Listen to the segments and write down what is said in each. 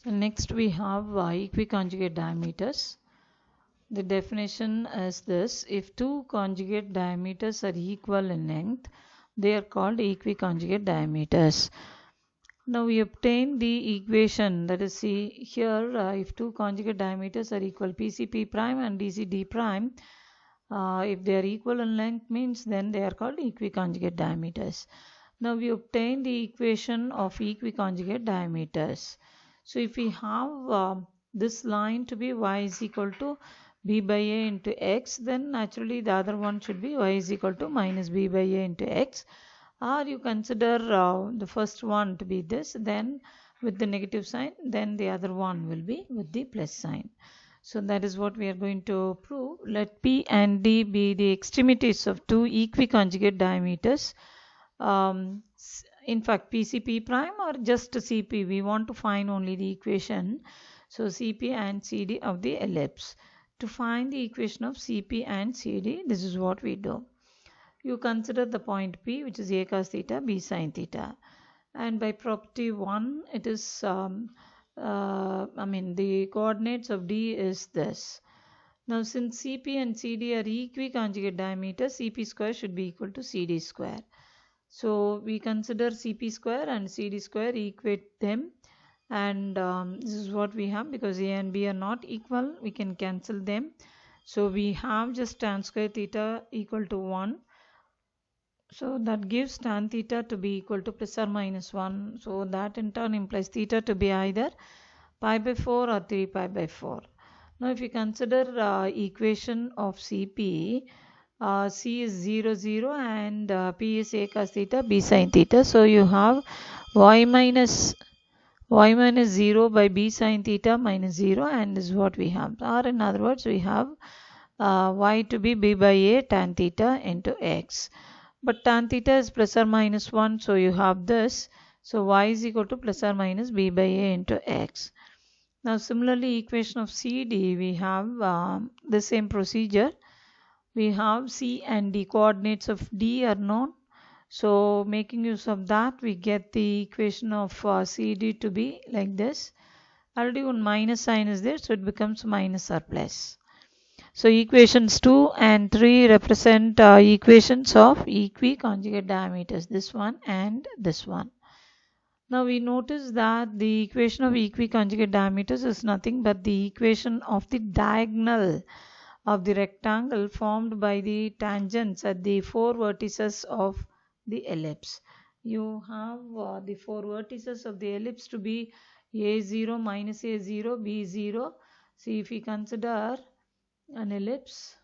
Next we have equiconjugate diameters. The definition is this: if two conjugate diameters are equal in length, they are called equiconjugate diameters. Now we obtain the equation, that is, see here, if two conjugate diameters are equal, PCP prime and DCD prime, if they are equal in length, means then they are called equiconjugate diameters. Now we obtain the equation of equiconjugate diameters. So if we have this line to be y is equal to b by a into x, then naturally the other one should be y is equal to minus b by a into x. Or you consider the first one to be this, then with the negative sign, then the other one will be with the plus sign. So that is what we are going to prove. Let P and D be the extremities of two equiconjugate diameters. In fact, PCP prime or just CP, we want to find only the equation. So CP and CD of the ellipse. To find the equation of CP and CD, this is what we do. You consider the point P, which is a cos theta, b sin theta. And by property 1, it is, the coordinates of D is this. Now, since CP and CD are equiconjugate diameters, CP square should be equal to CD square. So, we consider CP square and CD square, equate them. And this is what we have, because A and B are not equal, we can cancel them. So, we have just tan square theta equal to 1. So that gives tan theta to be equal to plus or minus 1. So that in turn implies theta to be either pi by 4 or 3 pi by 4. Now if you consider equation of CP, C is 0, 0 and P is a cos theta, B sin theta. So you have y minus 0 by B sin theta minus 0, and this is what we have. Or in other words, we have y to be B by A tan theta into x. But tan theta is plus or minus 1, so you have this. So y is equal to plus or minus b by a into x. Now similarly, equation of CD, we have the same procedure. We have C and D, coordinates of D are known. So making use of that, we get the equation of CD to be like this. Already one minus sign is there, so it becomes minus or plus. So equations 2 and 3 represent equations of equiconjugate diameters, this one and this one. Now we notice that the equation of equiconjugate diameters is nothing but the equation of the diagonal of the rectangle formed by the tangents at the four vertices of the ellipse. You have the four vertices of the ellipse to be a0 minus a0, b0. See, if we consider an ellipse,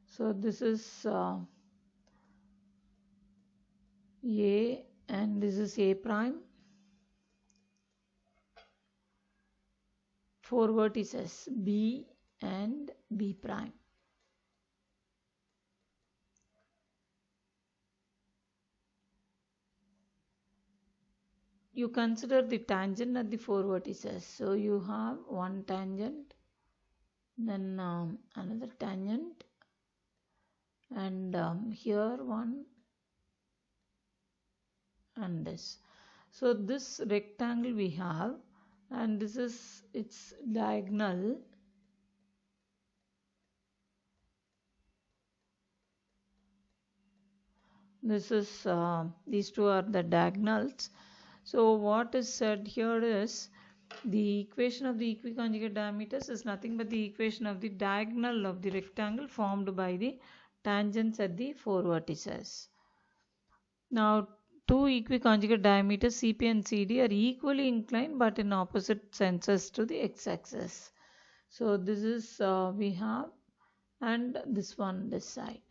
so this is A and this is A prime, four vertices B and B prime. You consider the tangent at the four vertices. So you have one tangent, then another tangent, and here one, and this. So this rectangle we have, and this is its diagonal. This is these two are the diagonals. So what is said here is the equation of the equiconjugate diameters is nothing but the equation of the diagonal of the rectangle formed by the tangents at the four vertices. Now two equiconjugate diameters CP and CD are equally inclined but in opposite senses to the x-axis. So this is we have, and this one this side.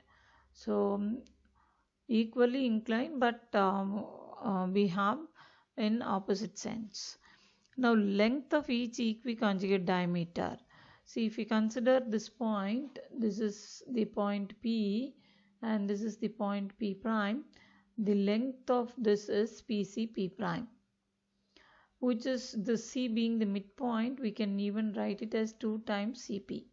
So equally inclined, but we have in opposite sense. Now length of each equiconjugate diameter. See, if we consider this point, this is the point P and this is the point P prime. The length of this is PCP prime, which is the C being the midpoint. We can even write it as 2 times CP.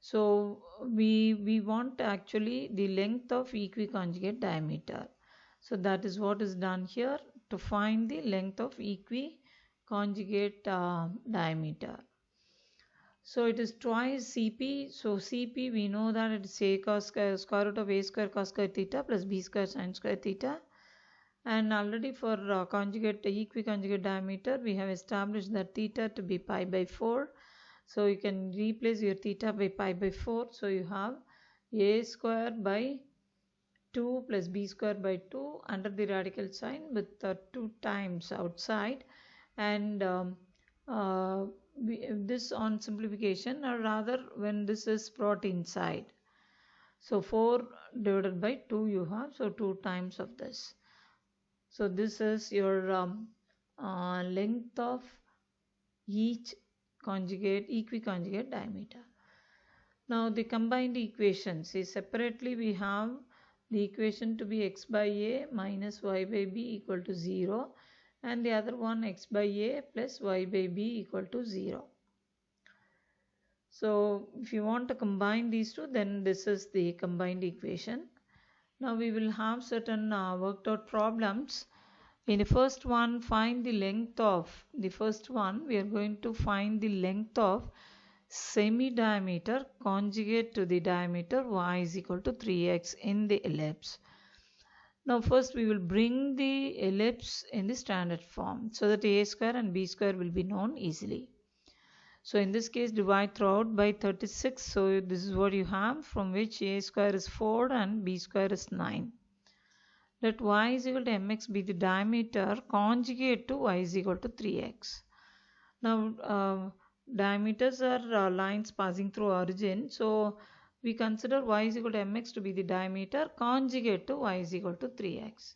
So we want actually the length of equiconjugate diameter. So that is what is done here to find the length of equiconjugate diameter. So it is twice Cp. So Cp we know that it is a cos square root of a square cos square theta plus b square sin square theta. And already for conjugate equiconjugate diameter we have established that theta to be pi by 4. So you can replace your theta by pi by 4. So you have a square by 2 plus b square by 2 under the radical sign with 2 times outside, and this on simplification, or rather when this is brought inside. So 4 divided by 2 you have, so 2 times of this. So this is your length of each equiconjugate diameter. Now the combined equations, see separately we have the equation to be x by a minus y by b equal to 0, and the other one x by a plus y by b equal to 0. So if you want to combine these two, then this is the combined equation. Now we will have certain worked out problems. In the first one, find the length of, the first one we are going to find the length of semi-diameter conjugate to the diameter y is equal to 3x in the ellipse. Now first we will bring the ellipse in the standard form so that a square and b square will be known easily. So in this case divide throughout by 36. So this is what you have, from which a square is 4 and b square is 9. Let y is equal to mx be the diameter conjugate to y is equal to 3x. Now diameters are lines passing through origin. So we consider y is equal to mx to be the diameter conjugate to y is equal to 3x.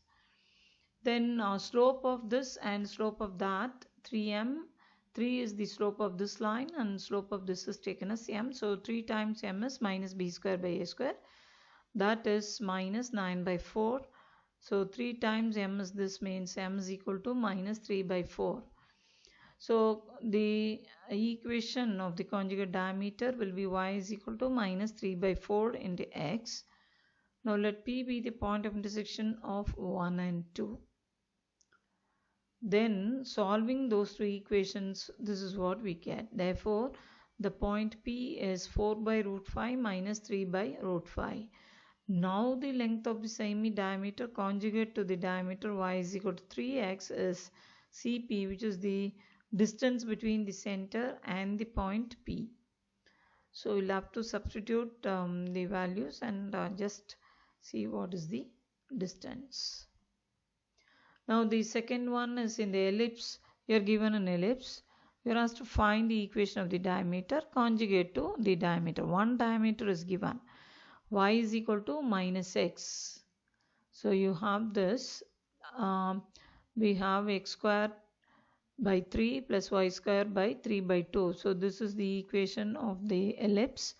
Then slope of this and slope of that, 3m. 3 is the slope of this line and slope of this is taken as m. So 3 times m is minus b square by a square. That is minus 9 by 4. So 3 times m is, this means m is equal to minus 3 by 4. So the equation of the conjugate diameter will be y is equal to minus 3 by 4 into x. Now let P be the point of intersection of 1 and 2. Then solving those two equations, this is what we get. Therefore, the point P is 4 by root 5 minus 3 by root 5. Now the length of the semi-diameter conjugate to the diameter y is equal to 3x is Cp, which is the distance between the center and the point P. So we'll have to substitute the values and just see what is the distance. Now the second one is in the ellipse. You are given an ellipse. You are asked to find the equation of the diameter conjugate to the diameter. One diameter is given. Y is equal to minus x. So you have this. We have x square by 3 plus y square by 3 by 2. So this is the equation of the ellipse.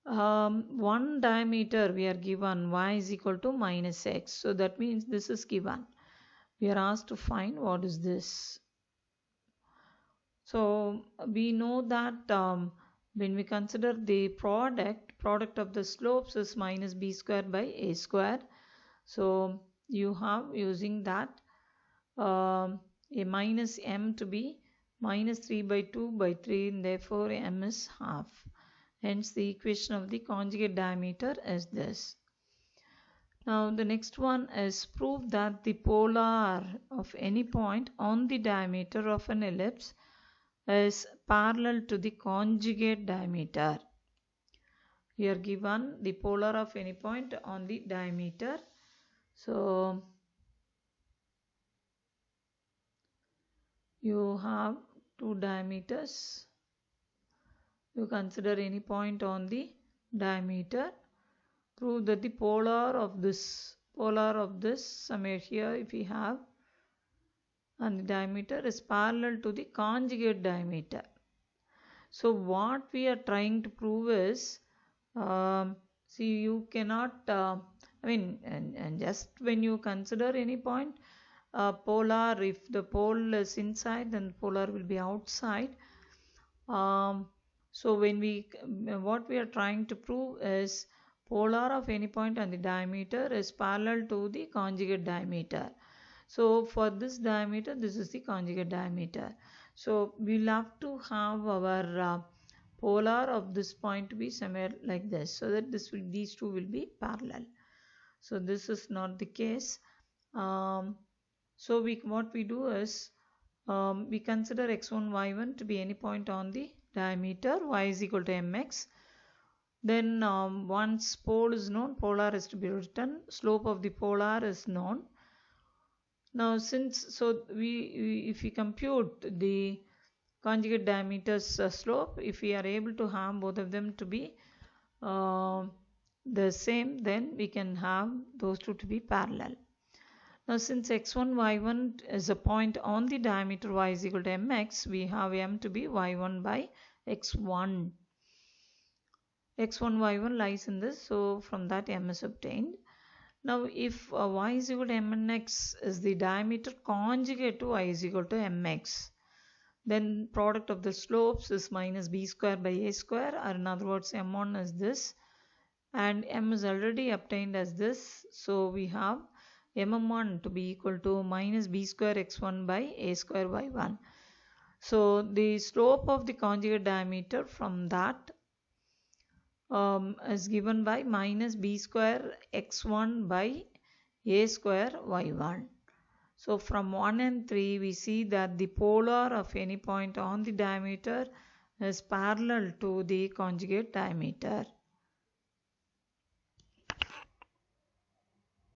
One diameter we are given, y is equal to minus x. So that means this is given. We are asked to find what is this. So we know that when we consider the product of the slopes is minus b square by a square. So you have, using that, a minus m to be minus 3 by 2 by 3, and therefore m is half. Hence the equation of the conjugate diameter is this. Now the next one is prove that the polar of any point on the diameter of an ellipse is parallel to the conjugate diameter. We are given the polar of any point on the diameter. So you have two diameters. You consider any point on the diameter. Prove that the polar of this somewhere here if we have, and the diameter is parallel to the conjugate diameter. So what we are trying to prove is, see, you cannot, and just when you consider any point, polar, if the pole is inside, then polar will be outside. So when what we are trying to prove is polar of any point on the diameter is parallel to the conjugate diameter. So for this diameter, this is the conjugate diameter. So we'll have to have our polar of this point to be somewhere like this, so that these two will be parallel. So this is not the case. So what we do is we consider x1, y1 to be any point on the diameter, y is equal to mx. Then once pole is known, polar is to be written, slope of the polar is known. Now if we compute the conjugate diameter's slope, if we are able to have both of them to be the same, then we can have those two to be parallel. Now since x1, y1 is a point on the diameter y is equal to mx, we have m to be y1 by x1. x1, y1 lies in this, so from that m is obtained. Now if y is equal to mx is the diameter conjugate to y is equal to mx, then product of the slopes is minus b square by a square, or in other words m1 is this and m is already obtained as this, so we have mm1 to be equal to minus b square x1 by a square y1. So the slope of the conjugate diameter from that is given by minus b square x1 by a square y1. So from 1 and 3 we see that the polar of any point on the diameter is parallel to the conjugate diameter.